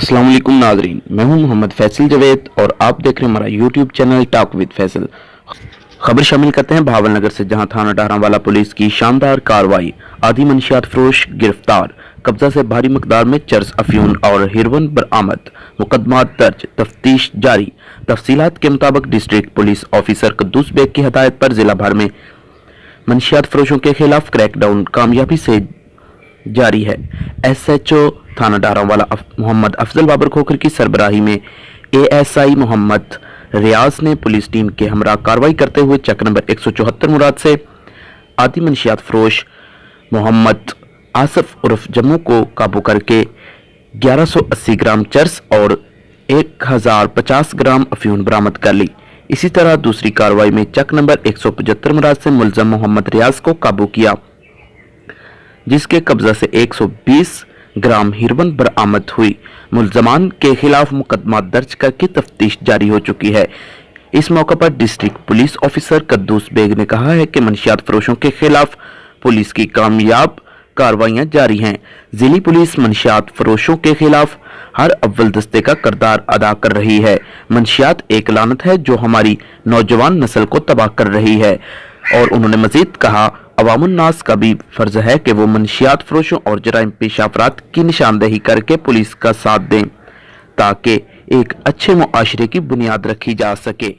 अस्सलाम वालेकुम नाजरीन, मैं हूं मोहम्मद फैसल जवेद और आप देख रहे हैं हमारा YouTube channel talk with Faisal. खबर शामिल करते हैं भावलनगर से, जहां थाना डाहरांवाला पुलिस की शानदार कार्रवाई। आदि मंशियात फरोश गिरफ्तार, कब्जा से भारी मकदार में चरस अफयून और हेरोइन बरामद, मुकदमा दर्ज, तफ्तीश जारी। तफसीलात के मुताबिक डिस्ट्रिक्ट पुलिस ऑफिसर कद्दूस बेग की हदायत पर जिला भर में मंशियात फरोशों के खिलाफ क्रैकडाउन कामयाबी से जारी है। SHO थाना डाहरांवाला मोहम्मद अफजल बाबर खोखर की सरबराही में ASI मोहम्मद रियाज ने पुलिस टीम के हमरा कार्रवाई करते हुए चक नंबर 174 मुराद से आदि मंशियात फरोश मोहम्मद आसफ उर्फ जम्मू को काबू करके 1180 ग्राम चरस और 1050 ग्राम अफयून बरामद कर ली। इसी तरह दूसरी कार्रवाई में चक नंबर 175 मुराद से मुलजम मोहम्मद रियाज को काबू किया, जिसके कब्जा से 120 ग्राम हेरोइन बरामद हुई। मुलजमान के खिलाफ मुकदमा दर्ज करके तफ्तीश जारी हो चुकी है। इस मौके पर डिस्ट्रिक्ट पुलिस ऑफिसर कद्दूस बेग ने कहा है कि मंशियात फरोशों के खिलाफ पुलिस की कामयाब कार्रवाइयां जारी हैं। जिली पुलिस मंशियात फरोशों के खिलाफ हर अव्वल दस्ते का किरदार अदा कर रही है। मंशियात एक लानत है जो हमारी नौजवान नस्ल को तबाह कर रही है। और उन्होंने मजीद कहा, अवामुन्नास का भी फर्ज है कि वो मंशियात फरोशों और जराइम पेशा अफराद की निशानदेही करके पुलिस का साथ दें, ताकि एक अच्छे मुआशरे की बुनियाद रखी जा सके।